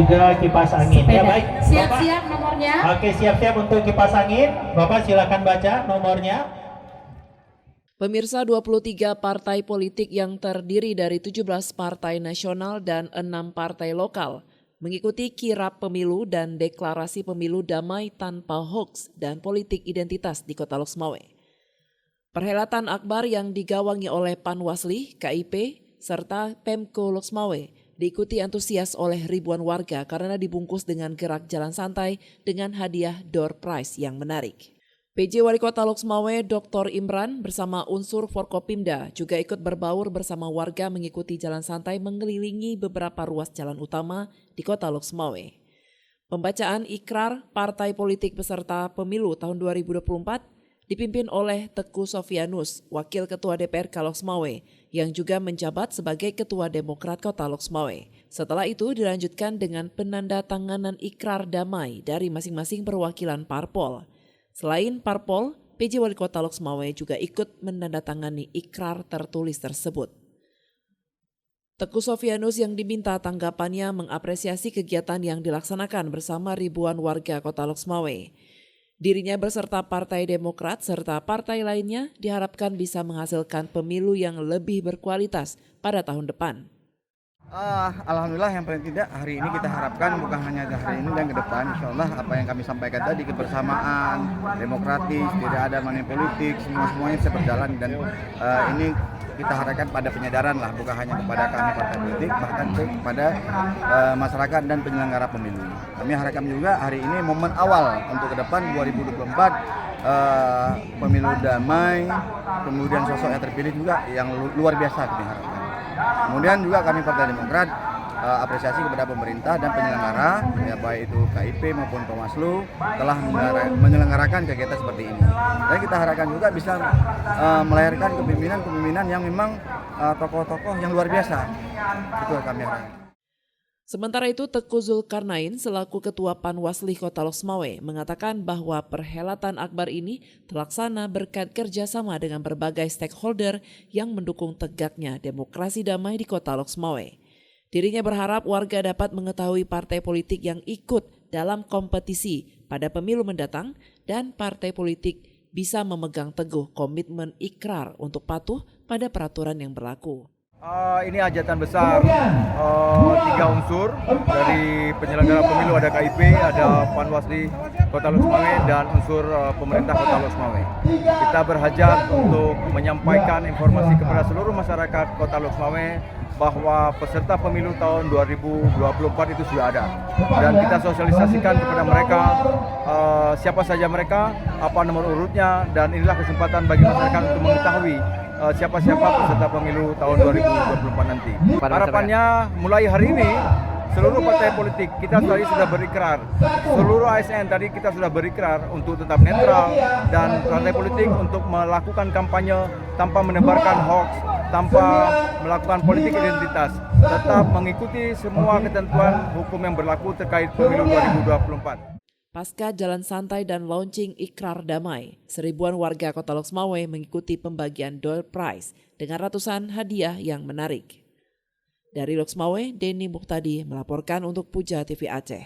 juga kipas angin. Ya baik. Siap-siap nomornya. Oke, siap-siap untuk kipas angin. Bapak silakan baca nomornya. Pemirsa, 23 partai politik yang terdiri dari 17 partai nasional dan 6 partai lokal mengikuti kirap pemilu dan deklarasi pemilu damai tanpa hoaks dan politik identitas di Kota Loksmawe. Perhelatan akbar yang digawangi oleh Panwasli, KIP, serta Pemko Loksmawe diikuti antusias oleh ribuan warga karena dibungkus dengan gerak jalan santai dengan hadiah door prize yang menarik. PJ Wali Kota Loksmawe Dr. Imran bersama unsur Forkopimda juga ikut berbaur bersama warga mengikuti jalan santai mengelilingi beberapa ruas jalan utama di Kota Loksmawe. Pembacaan ikrar partai politik peserta pemilu tahun 2024 dipimpin oleh Teguh Sofianus, Wakil Ketua DPR Loksmawe, yang juga menjabat sebagai Ketua Demokrat Kota Loksmawe. Setelah itu dilanjutkan dengan penandatanganan ikrar damai dari masing-masing perwakilan parpol. Selain parpol, PJ Wali Kota Loksmawe juga ikut menandatangani ikrar tertulis tersebut. Teguh Sofianus yang diminta tanggapannya mengapresiasi kegiatan yang dilaksanakan bersama ribuan warga Kota Loksmawe. Dirinya beserta Partai Demokrat serta partai lainnya diharapkan bisa menghasilkan pemilu yang lebih berkualitas pada tahun depan. Alhamdulillah, yang paling tidak hari ini kita harapkan bukan hanya hari ini dan ke depan, insya Allah apa yang kami sampaikan tadi, kebersamaan, demokratis, tidak ada money politik, semuanya bisa berjalan dan ini kita harapkan pada penyadaran lah, bukan hanya kepada kami partai politik, bahkan kepada masyarakat dan penyelenggara pemilu. Kami harapkan juga hari ini momen awal untuk ke depan 2024 pemilu damai, kemudian sosok yang terpilih juga yang luar biasa kami harapkan. Kemudian juga kami Partai Demokrat apresiasi kepada pemerintah dan penyelenggara, ya baik itu KIP maupun Bawaslu telah menyelenggarakan kegiatan seperti ini. Dan kita harapkan juga bisa melahirkan kepemimpinan yang memang tokoh-tokoh yang luar biasa. Itu kami harapkan. Sementara itu, Teguh Zulkarnain selaku Ketua Panwasli Kota Loksmawe mengatakan bahwa perhelatan akbar ini terlaksana berkat kerjasama dengan berbagai stakeholder yang mendukung tegaknya demokrasi damai di Kota Loksmawe. Dirinya berharap warga dapat mengetahui partai politik yang ikut dalam kompetisi pada pemilu mendatang dan partai politik bisa memegang teguh komitmen ikrar untuk patuh pada peraturan yang berlaku. Ini hajatan besar, 3 unsur dari penyelenggara pemilu, ada KIP, ada Panwasli Kota Loksmawe, dan unsur pemerintah Kota Loksmawe. Kita berhajat untuk menyampaikan informasi kepada seluruh masyarakat Kota Loksmawe bahwa peserta pemilu tahun 2024 itu sudah ada. Dan kita sosialisasikan kepada mereka siapa saja mereka, apa nomor urutnya, dan inilah kesempatan bagi masyarakat untuk mengetahui siapa-siapa peserta pemilu tahun 2024 nanti. Harapannya mulai hari ini seluruh partai politik kita tadi sudah berikrar, seluruh ASN tadi kita sudah berikrar untuk tetap netral dan partai politik untuk melakukan kampanye tanpa menebarkan hoax, tanpa melakukan politik identitas, tetap mengikuti semua ketentuan hukum yang berlaku terkait pemilu 2024. Pasca jalan santai dan launching ikrar damai, seribuan warga Kota Loksmawe mengikuti pembagian door prize dengan ratusan hadiah yang menarik. Dari Loksmawe, Denny Muhtadi melaporkan untuk Puja TV Aceh.